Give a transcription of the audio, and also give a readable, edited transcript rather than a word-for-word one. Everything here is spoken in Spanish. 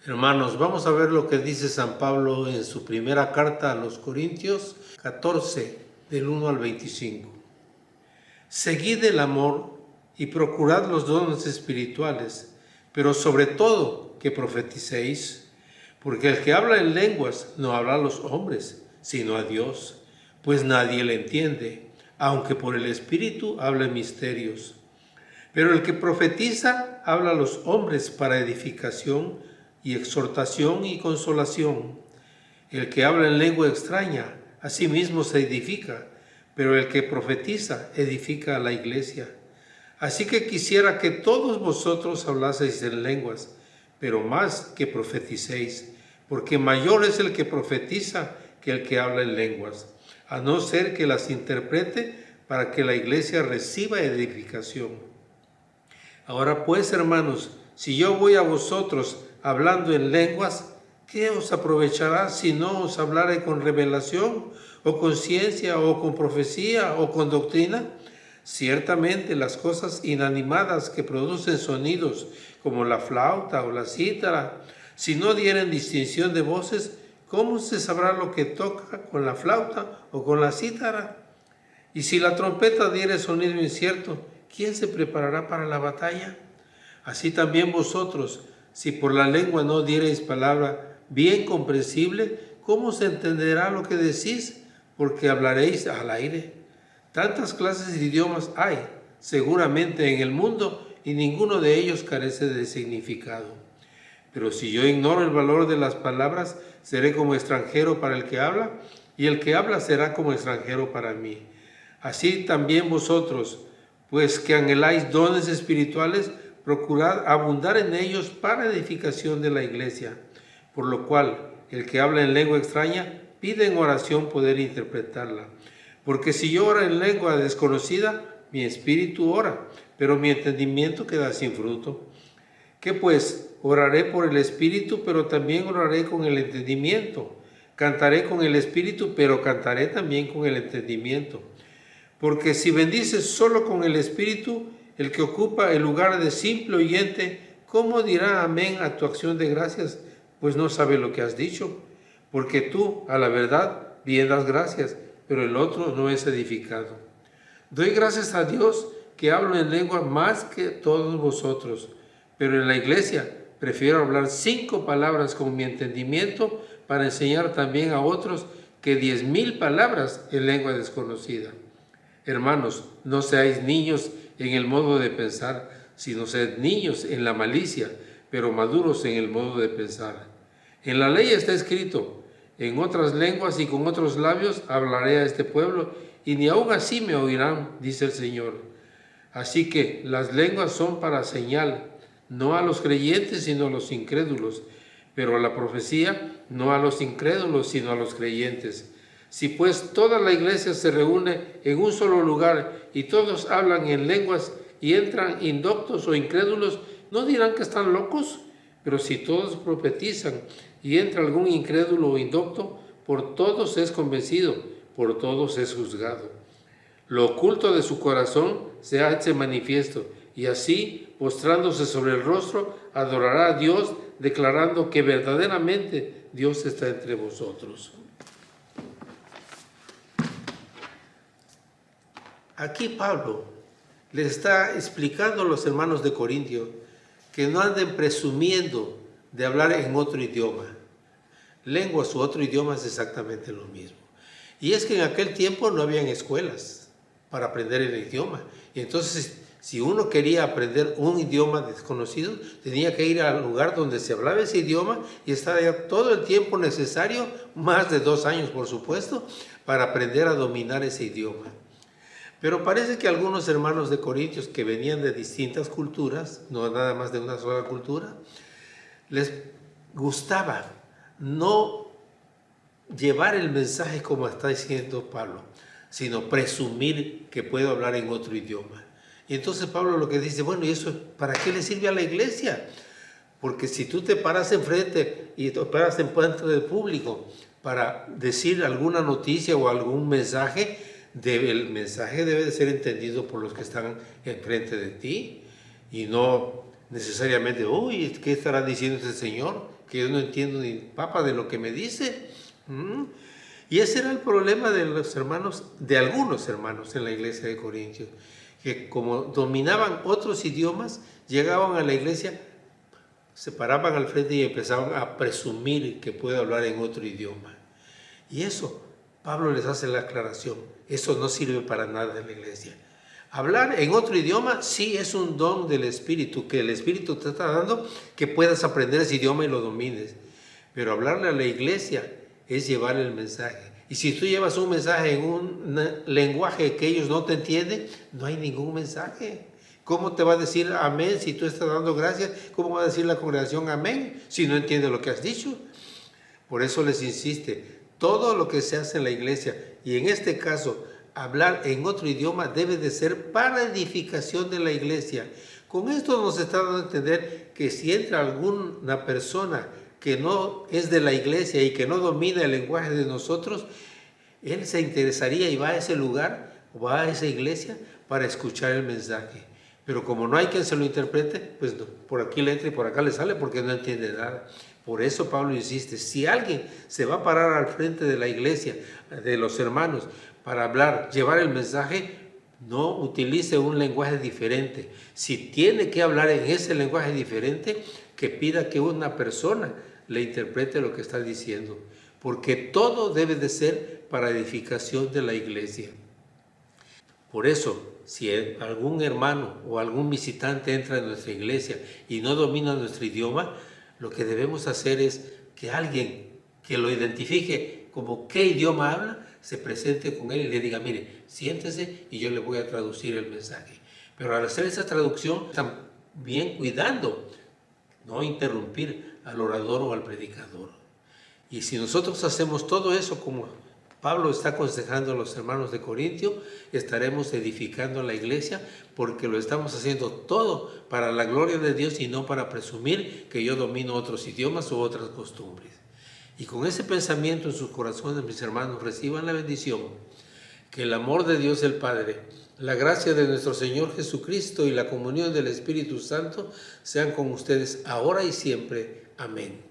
Hermanos, vamos a ver lo que dice San Pablo en su primera carta a los Corintios 14, del 1 al 25. Seguid el amor y procurad los dones espirituales, pero sobre todo que profeticéis, porque el que habla en lenguas no habla a los hombres, sino a Dios, pues nadie le entiende, aunque por el Espíritu habla en misterios. Pero el que profetiza habla a los hombres para edificación y exhortación y consolación. El que habla en lengua extraña, a sí mismo se edifica, pero el que profetiza edifica a la iglesia. Así que quisiera que todos vosotros hablaseis en lenguas, pero más que profeticéis, porque mayor es el que profetiza que el que habla en lenguas, a no ser que las interprete para que la iglesia reciba edificación. Ahora pues, hermanos, si yo voy a vosotros hablando en lenguas, ¿qué os aprovechará si no os hablare con revelación, o con ciencia, o con profecía, o con doctrina? Ciertamente las cosas inanimadas que producen sonidos, como la flauta o la cítara, si no dieren distinción de voces, ¿cómo se sabrá lo que toca con la flauta o con la cítara? Y si la trompeta diere sonido incierto, ¿quién se preparará para la batalla? Así también vosotros, si por la lengua no diereis palabra bien comprensible, ¿cómo se entenderá lo que decís? Porque hablaréis al aire. Tantas clases de idiomas hay, seguramente, en el mundo, y ninguno de ellos carece de significado. Pero si yo ignoro el valor de las palabras, seré como extranjero para el que habla, y el que habla será como extranjero para mí. Así también vosotros, pues que anheláis dones espirituales, procurad abundar en ellos para edificación de la iglesia. Por lo cual, el que habla en lengua extraña, pide en oración poder interpretarla. Porque si yo oro en lengua desconocida, mi espíritu ora, pero mi entendimiento queda sin fruto. ¿Qué pues? Oraré por el espíritu, pero también oraré con el entendimiento. Cantaré con el espíritu, pero cantaré también con el entendimiento. Porque si bendices solo con el espíritu, el que ocupa el lugar de simple oyente, ¿cómo dirá amén a tu acción de gracias? Pues no sabe lo que has dicho. Porque tú, a la verdad, bien das gracias, pero el otro no es edificado. Doy gracias a Dios que hablo en lengua más que todos vosotros, pero en la iglesia prefiero hablar 5 palabras con mi entendimiento para enseñar también a otros que 10,000 palabras en lengua desconocida. Hermanos, no seáis niños en el modo de pensar, sino sed niños en la malicia, pero maduros en el modo de pensar. En la ley está escrito: en otras lenguas y con otros labios hablaré a este pueblo, y ni aun así me oirán, dice el Señor. Así que las lenguas son para señal, no a los creyentes, sino a los incrédulos, pero a la profecía, no a los incrédulos, sino a los creyentes. Si pues toda la iglesia se reúne en un solo lugar y todos hablan en lenguas y entran indoctos o incrédulos, ¿no dirán que están locos? Pero si todos profetizan y entra algún incrédulo o indocto, por todos es convencido, por todos es juzgado. Lo oculto de su corazón se hace manifiesto, y así, postrándose sobre el rostro, adorará a Dios, declarando que verdaderamente Dios está entre vosotros. Aquí Pablo le está explicando a los hermanos de Corintio que no anden presumiendo de hablar en otro idioma. Lenguas u otro idioma es exactamente lo mismo. Y es que en aquel tiempo no habían escuelas para aprender el idioma. Y entonces, si uno quería aprender un idioma desconocido, tenía que ir al lugar donde se hablaba ese idioma y estar allá todo el tiempo necesario, más de 2 años por supuesto, para aprender a dominar ese idioma. Pero parece que algunos hermanos de Corintios que venían de distintas culturas, no nada más de una sola cultura, les gustaba no llevar el mensaje como está diciendo Pablo, sino presumir que puedo hablar en otro idioma. Y entonces Pablo lo que dice, bueno, ¿y eso para qué le sirve a la iglesia? Porque si tú te paras enfrente y te paras en frente del público para decir alguna noticia o algún mensaje, el mensaje debe de ser entendido por los que están enfrente de ti y no necesariamente, uy, ¿qué estará diciendo este señor? Que yo no entiendo ni papa de lo que me dice. Y ese era el problema de los hermanos, de algunos hermanos en la iglesia de Corintios, que como dominaban otros idiomas, llegaban a la iglesia, se paraban al frente y empezaban a presumir que puede hablar en otro idioma. Y eso, Pablo les hace la aclaración, eso no sirve para nada en la iglesia. Hablar en otro idioma sí es un don del Espíritu, que el Espíritu te está dando, que puedas aprender ese idioma y lo domines. Pero hablarle a la iglesia es llevar el mensaje. Y si tú llevas un mensaje en un lenguaje que ellos no te entienden, no hay ningún mensaje. ¿Cómo te va a decir amén si tú estás dando gracias? ¿Cómo va a decir la congregación amén si no entiende lo que has dicho? Por eso les insiste, todo lo que se hace en la iglesia, y en este caso, hablar en otro idioma debe de ser para edificación de la iglesia. Con esto nos está dando a entender que si entra alguna persona que no es de la iglesia y que no domina el lenguaje de nosotros, él se interesaría y va a ese lugar, o va a esa iglesia para escuchar el mensaje. Pero como no hay quien se lo interprete, pues no, por aquí le entra y por acá le sale porque no entiende nada. Por eso Pablo insiste, si alguien se va a parar al frente de la iglesia, de los hermanos, para hablar, llevar el mensaje, no utilice un lenguaje diferente. Si tiene que hablar en ese lenguaje diferente, que pida que una persona le interprete lo que está diciendo, porque todo debe de ser para edificación de la iglesia. Por eso, si algún hermano o algún visitante entra en nuestra iglesia y no domina nuestro idioma, lo que debemos hacer es que alguien que lo identifique como qué idioma habla, se presente con él y le diga, mire, siéntese y yo le voy a traducir el mensaje. Pero al hacer esa traducción, también cuidando, no interrumpir al orador o al predicador. Y si nosotros hacemos todo eso como Pablo está aconsejando a los hermanos de Corintio, estaremos edificando la iglesia porque lo estamos haciendo todo para la gloria de Dios y no para presumir que yo domino otros idiomas u otras costumbres. Y con ese pensamiento en sus corazones, mis hermanos, reciban la bendición, que el amor de Dios el Padre, la gracia de nuestro Señor Jesucristo y la comunión del Espíritu Santo sean con ustedes ahora y siempre. Amén.